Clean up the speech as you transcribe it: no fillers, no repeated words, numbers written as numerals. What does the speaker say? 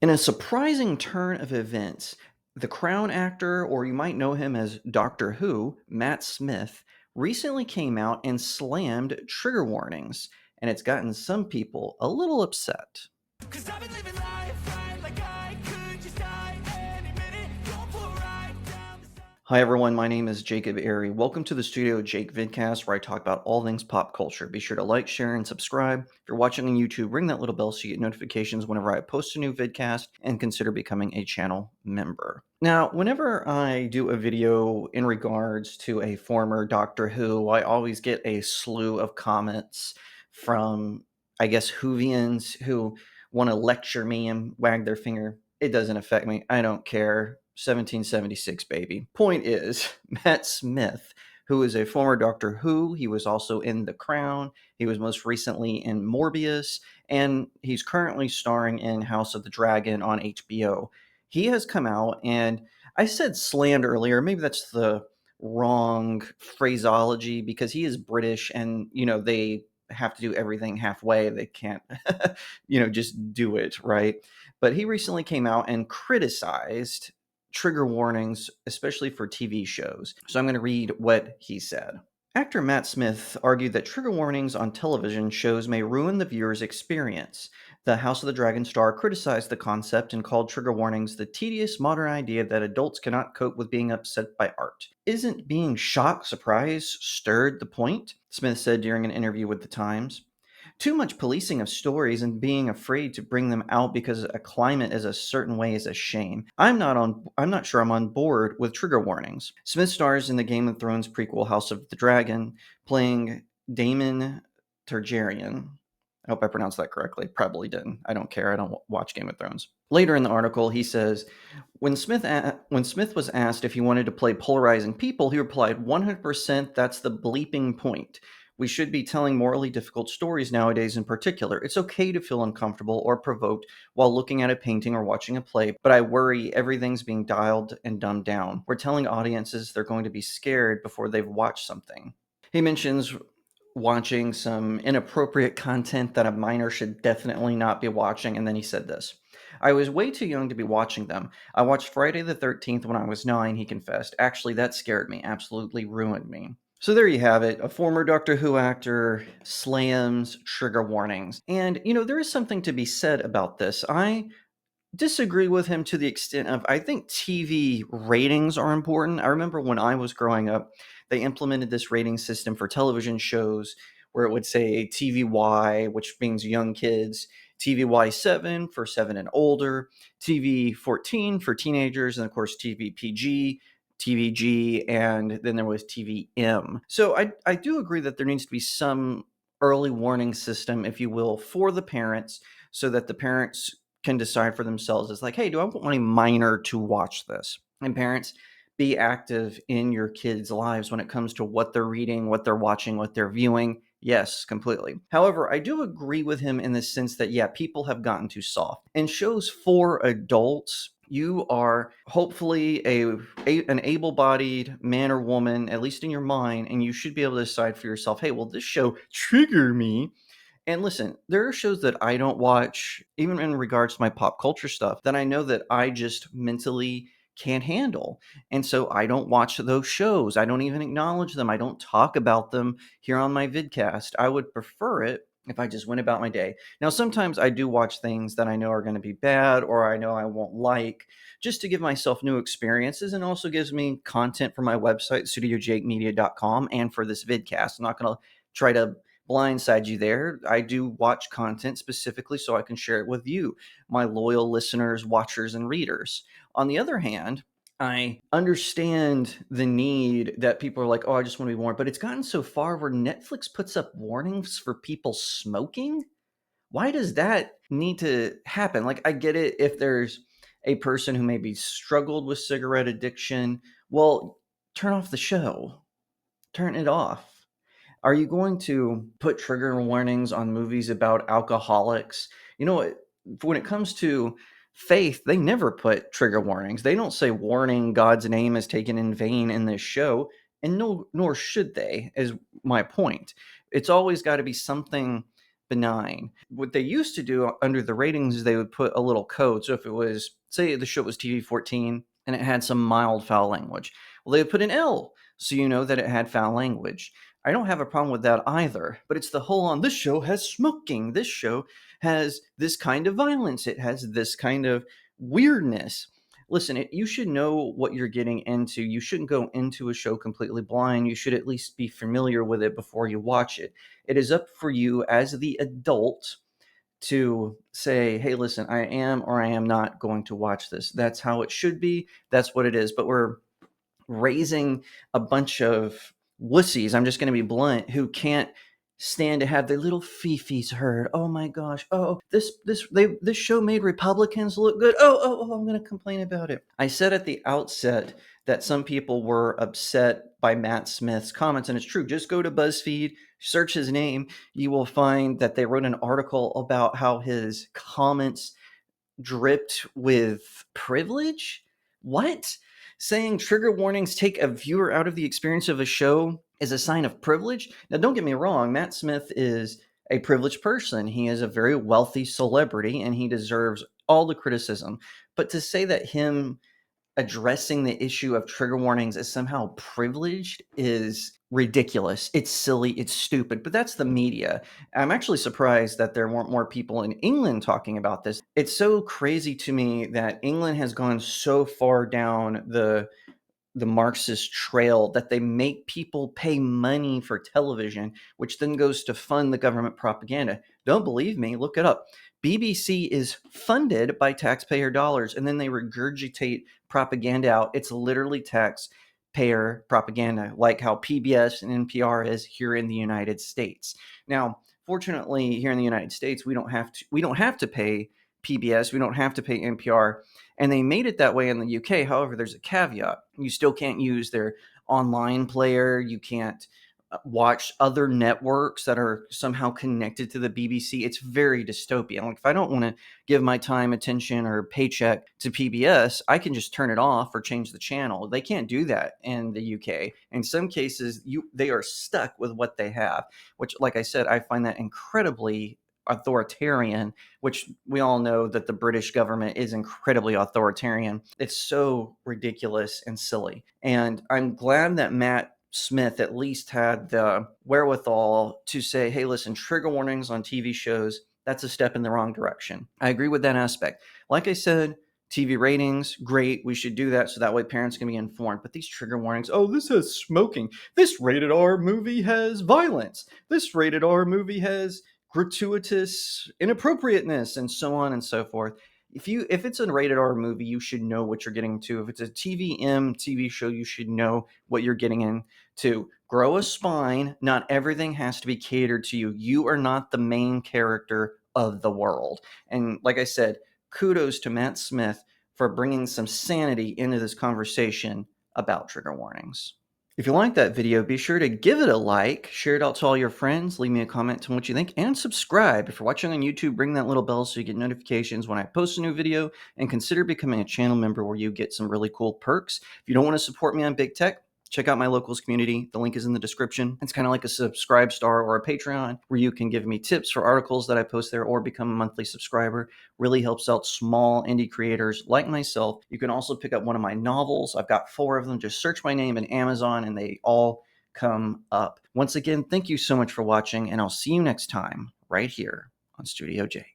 In a surprising turn of events, the Crown actor, or you might know him as Doctor Who, Matt Smith, recently came out and slammed trigger warnings, and it's gotten some people a little upset. 'Cause I've been living life right like I could just die any minute. Don't pull right down the side. Hi everyone, my name is Jacob Airy. Welcome to the StudioJake vidcast where I talk about all things pop culture. Be sure to like, share, and subscribe. If you're watching on YouTube, ring that little bell so you get notifications whenever I post a new vidcast, and consider becoming a channel member. Now, whenever I do a video in regards to a former Doctor Who, I always get a slew of comments from, I guess, Whovians who want to lecture me and wag their finger. It doesn't affect me. I don't care. 1776, baby. Point is, Matt Smith, who is a former Doctor Who, he was also in The Crown. He was most recently in Morbius, and he's currently starring in House of the Dragon on HBO. He has come out, and I said slammed earlier. Maybe that's the wrong phraseology because he is British, and they have to do everything halfway. They can't, just do it, right? But he recently came out and criticized trigger warnings, especially for TV shows. So I'm going to read what he said. Actor Matt Smith argued that trigger warnings on television shows may ruin the viewer's experience. The House of the Dragon star criticized the concept and called trigger warnings the tedious modern idea that adults cannot cope with being upset by art. Isn't being shocked, surprised, stirred the point? Smith said during an interview with The Times. Too much policing of stories and being afraid to bring them out because a climate is a certain way is a shame. I'm not sure I'm on board with trigger warnings. Smith stars in the Game of Thrones prequel House of the Dragon, playing Daemon Targaryen. I hope I pronounced that correctly. Probably didn't. I don't care. I don't watch Game of Thrones. Later in the article, he says, when Smith was asked if he wanted to play polarizing people, he replied, 100%, that's the bleeping point. We should be telling morally difficult stories nowadays in particular. It's okay to feel uncomfortable or provoked while looking at a painting or watching a play, but I worry everything's being dialed and dumbed down. We're telling audiences they're going to be scared before they've watched something. He mentions watching some inappropriate content that a minor should definitely not be watching, and then he said this. I was way too young to be watching them. I watched Friday the 13th when I was 9, he confessed. Actually, that scared me, absolutely ruined me. So there you have it. A former Doctor Who actor slams trigger warnings. And, there is something to be said about this. I disagree with him to the extent of I think TV ratings are important. I remember when I was growing up, they implemented this rating system for television shows where it would say TVY, which means young kids, TVY 7 for 7 and older, TV 14 for teenagers, and of course TV PG, TVG, and then there was TVM. So I do agree that there needs to be some early warning system, if you will, for the parents so that the parents can decide for themselves. It's like, hey, do I want my minor to watch this? And parents, be active in your kids' lives when it comes to what they're reading, what they're watching, what they're viewing. Yes, completely. However, I do agree with him in the sense that, yeah, people have gotten too soft. In shows for adults, you are hopefully an able-bodied man or woman, at least in your mind, and you should be able to decide for yourself, hey, will this show trigger me? And listen, there are shows that I don't watch, even in regards to my pop culture stuff, that I know that I just mentally can't handle. And so I don't watch those shows. I don't even acknowledge them. I don't talk about them here on my vidcast. I would prefer it if I just went about my day. Now, sometimes I do watch things that I know are going to be bad or I know I won't like, just to give myself new experiences, and also gives me content for my website, StudioJakeMedia.com, and for this vidcast. I'm not going to try to blindside you there. I do watch content specifically so I can share it with you, my loyal listeners, watchers, and readers. On the other hand, I understand the need that people are like, oh, I just want to be warned. But it's gotten so far where Netflix puts up warnings for people smoking. Why does that need to happen? Like, I get it if there's a person who maybe struggled with cigarette addiction. Well, turn off the show, turn it off. Are you going to put trigger warnings on movies about alcoholics? When it comes to faith, they never put trigger warnings. They don't say warning, God's name is taken in vain in this show, and no, nor should they, is my point. It's always got to be something benign. What they used to do under the ratings is they would put a little code. So if it was, say the show was TV-14 and it had some mild foul language, well, they would put an L so you know that it had foul language. I don't have a problem with that either, but it's the whole on this show has smoking, this show has this kind of violence, it has this kind of weirdness. Listen, you should know what you're getting into. You shouldn't go into a show completely blind. You should at least be familiar with it before you watch it. It is up for you as the adult to say, hey, listen, I am or I am not going to watch this. That's how it should be. That's what it is. But we're raising a bunch of wussies, I'm just going to be blunt, who can't stand to have their little fifis heard. Oh my gosh. Oh, this show made Republicans look good. Oh, I'm going to complain about it. I said at the outset that some people were upset by Matt Smith's comments, and it's true. Just go to BuzzFeed, search his name. You will find that they wrote an article about how his comments dripped with privilege? What? Saying trigger warnings take a viewer out of the experience of a show is a sign of privilege? Now, don't get me wrong, Matt Smith is a privileged person. He is a very wealthy celebrity and he deserves all the criticism. But to say that him addressing the issue of trigger warnings as somehow privileged is ridiculous. It's silly. It's stupid. But that's the media. I'm actually surprised that there weren't more people in England talking about this. It's so crazy to me that England has gone so far down the Marxist trail that they make people pay money for television, which then goes to fund the government propaganda. Don't believe me? Look it up. BBC is funded by taxpayer dollars, and then they regurgitate propaganda out. It's literally taxpayer propaganda, like how PBS and NPR is here in the United States. Now, fortunately, here in the United States, we don't have to pay PBS, we don't have to pay NPR, and they made it that way in the UK. However, there's a caveat. You still can't use their online player. You can't watch other networks that are somehow connected to the BBC. It's very dystopian. Like if I don't want to give my time, attention, or paycheck to PBS, I can just turn it off or change the channel. They can't do that in the UK. In some cases, they are stuck with what they have, which, like I said, I find that incredibly authoritarian, which we all know that the British government is incredibly authoritarian. It's so ridiculous and silly. And I'm glad that Matt Smith at least had the wherewithal to say, hey, listen, trigger warnings on TV shows, that's a step in the wrong direction. I agree with that aspect. Like I said, TV ratings, great. We should do that so that way parents can be informed. But these trigger warnings, oh, this has smoking. This rated R movie has violence. This rated R movie has gratuitous inappropriateness and so on and so forth. If it's a rated R movie, you should know what you're getting to. If it's a TV show, you should know what you're getting into. Grow a spine. Not everything has to be catered to you. You are not the main character of the world. And like I said, kudos to Matt Smith for bringing some sanity into this conversation about trigger warnings. If you like that video, be sure to give it a like, share it out to all your friends, leave me a comment on what you think, and subscribe. If you're watching on YouTube, ring that little bell so you get notifications when I post a new video, and consider becoming a channel member where you get some really cool perks. If you don't want to support me on Big Tech, check out my locals community. The link is in the description. It's kind of like a Subscribe Star or a Patreon where you can give me tips for articles that I post there or become a monthly subscriber. Really helps out small indie creators like myself. You can also pick up one of my novels. I've got 4 of them. Just search my name in Amazon and they all come up. Once again, thank you so much for watching, and I'll see you next time right here on Studio Jake.